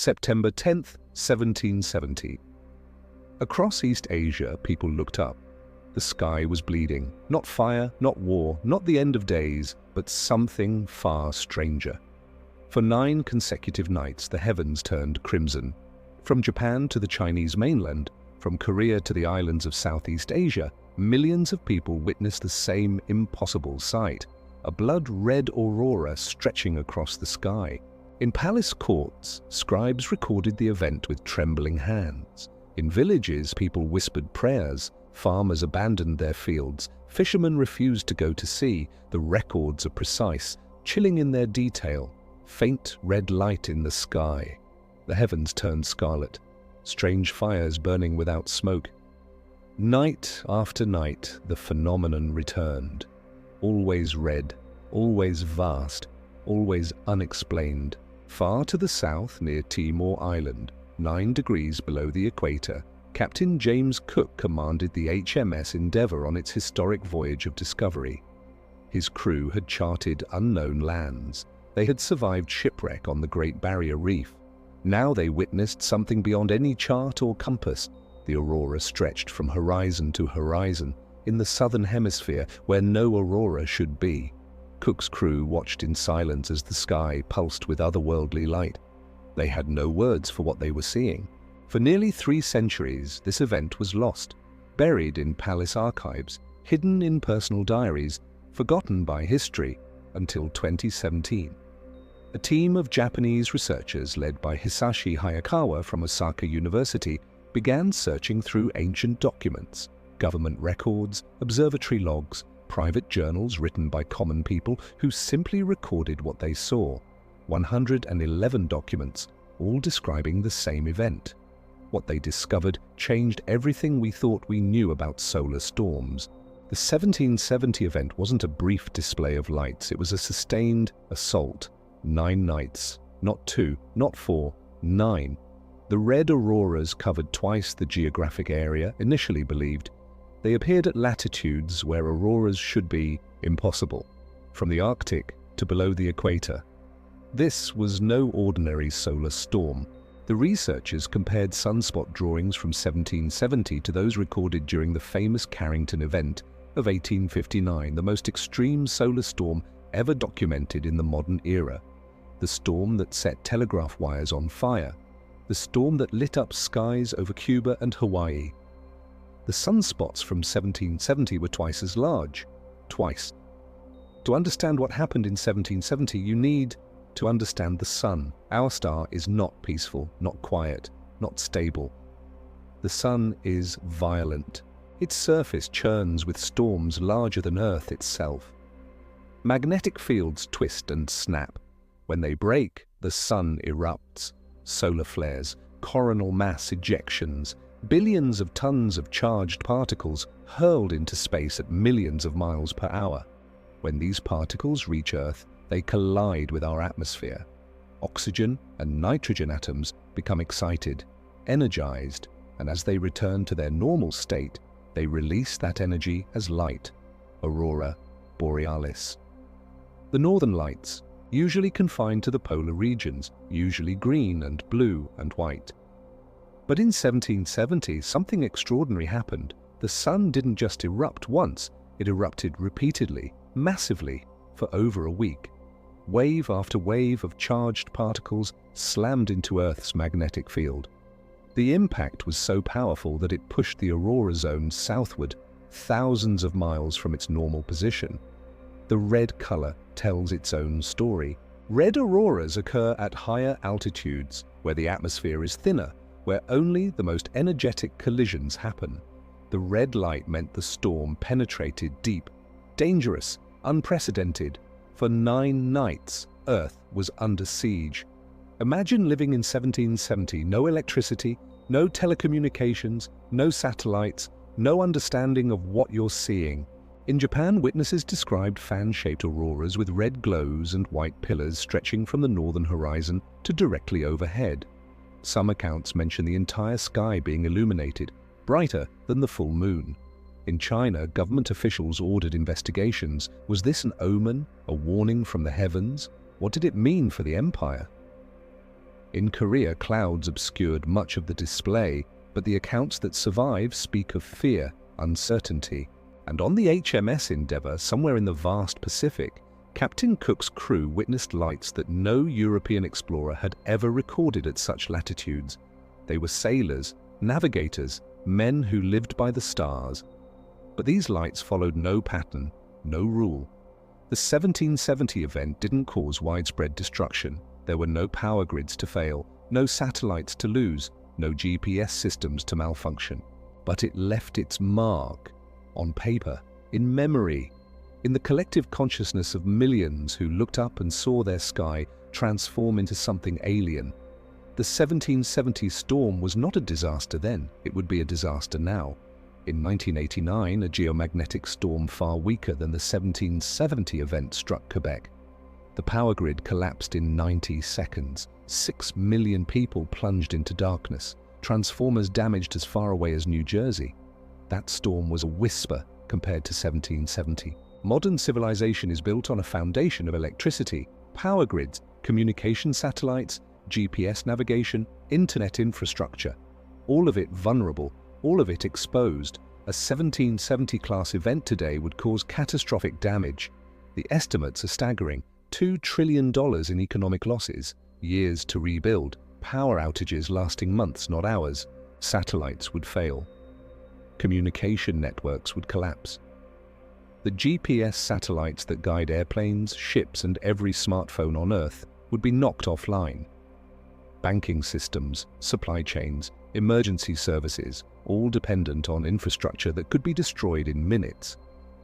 September 10th, 1770. Across East Asia, people looked up. The sky was bleeding. Not fire, not war, not the end of days, but something far stranger. For 9 consecutive nights, the heavens turned crimson. From Japan to the Chinese mainland, from Korea to the islands of Southeast Asia, millions of people witnessed the same impossible sight, a blood-red aurora stretching across the sky. In palace courts, scribes recorded the event with trembling hands. In villages, people whispered prayers. Farmers abandoned their fields. Fishermen refused to go to sea. The records are precise, chilling in their detail. Faint red light in the sky. The heavens turned scarlet. Strange fires burning without smoke. Night after night, the phenomenon returned. Always red, always vast, always unexplained. Far to the south, near Timor Island, 9 degrees below the equator, Captain James Cook commanded the HMS Endeavour on its historic voyage of discovery. His crew had charted unknown lands. They had survived shipwreck on the Great Barrier Reef. Now they witnessed something beyond any chart or compass. The aurora stretched from horizon to horizon, in the southern hemisphere where no aurora should be. Cook's crew watched in silence as the sky pulsed with otherworldly light. They had no words for what they were seeing. For nearly 3 centuries, this event was lost, buried in palace archives, hidden in personal diaries, forgotten by history, until 2017. A team of Japanese researchers led by Hisashi Hayakawa from Osaka University began searching through ancient documents, government records, observatory logs, private journals written by common people who simply recorded what they saw. 111 documents, all describing the same event. What they discovered changed everything we thought we knew about solar storms. The 1770 event wasn't a brief display of lights, it was a sustained assault. 9 nights, not 2, not 4, 9. The red auroras covered twice the geographic area initially believed. They appeared at latitudes where auroras should be impossible, from the Arctic to below the equator. This was no ordinary solar storm. The researchers compared sunspot drawings from 1770 to those recorded during the famous Carrington event of 1859, the most extreme solar storm ever documented in the modern era. The storm that set telegraph wires on fire. The storm that lit up skies over Cuba and Hawaii. The sunspots from 1770 were twice as large. Twice. To understand what happened in 1770, you need to understand the sun. Our star is not peaceful, not quiet, not stable. The sun is violent. Its surface churns with storms larger than Earth itself. Magnetic fields twist and snap. When they break, the sun erupts. Solar flares, coronal mass ejections, billions of tons of charged particles hurled into space at millions of miles per hour. When these particles reach Earth, they collide with our atmosphere. Oxygen and nitrogen atoms become excited, energized, and as they return to their normal state, they release that energy as light, aurora borealis. The northern lights, usually confined to the polar regions, usually green and blue and white. But in 1770, something extraordinary happened. The sun didn't just erupt once, it erupted repeatedly, massively, for over a week. Wave after wave of charged particles slammed into Earth's magnetic field. The impact was so powerful that it pushed the aurora zone southward, thousands of miles from its normal position. The red color tells its own story. Red auroras occur at higher altitudes, where the atmosphere is thinner, where only the most energetic collisions happen. The red light meant the storm penetrated deep, dangerous, unprecedented. For 9 nights, Earth was under siege. Imagine living in 1770, no electricity, no telecommunications, no satellites, no understanding of what you're seeing. In Japan, witnesses described fan-shaped auroras with red glows and white pillars stretching from the northern horizon to directly overhead. Some accounts mention the entire sky being illuminated, brighter than the full moon. In China, government officials ordered investigations. Was this an omen, a warning from the heavens? What did it mean for the empire? In Korea, clouds obscured much of the display, but the accounts that survive speak of fear, uncertainty. And on the HMS Endeavour, somewhere in the vast Pacific, Captain Cook's crew witnessed lights that no European explorer had ever recorded at such latitudes. They were sailors, navigators, men who lived by the stars. But these lights followed no pattern, no rule. The 1770 event didn't cause widespread destruction. There were no power grids to fail, no satellites to lose, no GPS systems to malfunction. But it left its mark on paper, in memory, in the collective consciousness of millions who looked up and saw their sky transform into something alien. The 1770 storm was not a disaster then, it would be a disaster now. In 1989, a geomagnetic storm far weaker than the 1770 event struck Quebec. The power grid collapsed in 90 seconds. 6 million people plunged into darkness. Transformers damaged as far away as New Jersey. That storm was a whisper compared to 1770. Modern civilization is built on a foundation of electricity, power grids, communication satellites, GPS navigation, internet infrastructure. All of it vulnerable, all of it exposed. A 1770 class event today would cause catastrophic damage. The estimates are staggering. $2 trillion in economic losses, years to rebuild, power outages lasting months, not hours. Satellites would fail. Communication networks would collapse. The GPS satellites that guide airplanes, ships, and every smartphone on Earth would be knocked offline. Banking systems, supply chains, emergency services, all dependent on infrastructure that could be destroyed in minutes.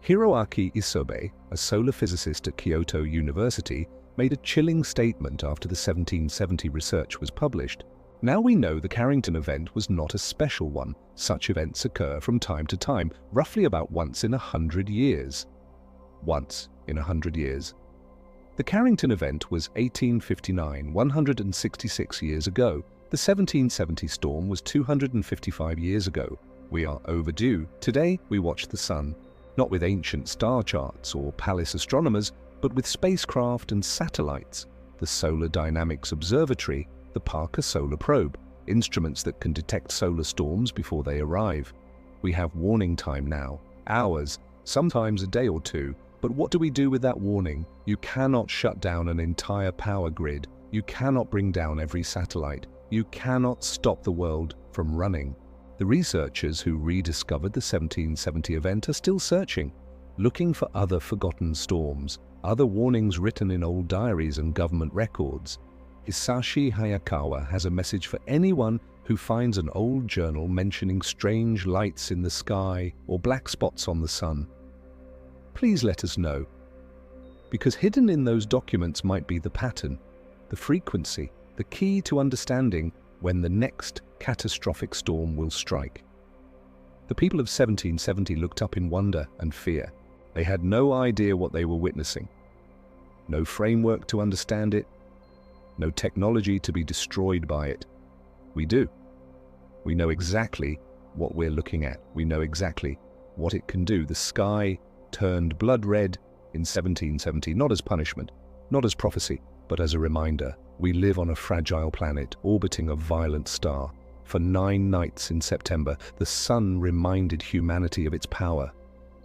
Hiroaki Isobe, a solar physicist at Kyoto University, made a chilling statement after the 1770 research was published. Now we know the Carrington event was not a special one. Such events occur from time to time, roughly about once in 100 years. Once in 100 years. The Carrington event was 1859, 166 years ago. The 1770 storm was 255 years ago. We are overdue. Today we watch the sun, not with ancient star charts or palace astronomers, but with spacecraft and satellites. The Solar Dynamics Observatory, the Parker Solar Probe, instruments that can detect solar storms before they arrive. We have warning time now, hours, sometimes a day or two. But what do we do with that warning? You cannot shut down an entire power grid. You cannot bring down every satellite. You cannot stop the world from running. The researchers who rediscovered the 1770 event are still searching, looking for other forgotten storms, other warnings written in old diaries and government records. Hisashi Hayakawa has a message for anyone who finds an old journal mentioning strange lights in the sky or black spots on the sun. Please let us know, because hidden in those documents might be the pattern, the frequency, the key to understanding when the next catastrophic storm will strike. The people of 1770 looked up in wonder and fear. They had no idea what they were witnessing. No framework to understand it, no technology to be destroyed by it. We do. We know exactly what we're looking at. We know exactly what it can do. The sky turned blood red in 1770, not as punishment, not as prophecy, but as a reminder. We live on a fragile planet, orbiting a violent star. For 9 nights in September, the sun reminded humanity of its power.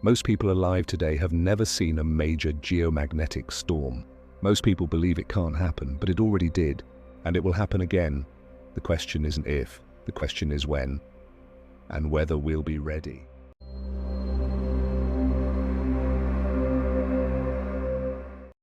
Most people alive today have never seen a major geomagnetic storm. Most people believe it can't happen, but it already did, and it will happen again. The question isn't if, the question is when, and whether we'll be ready.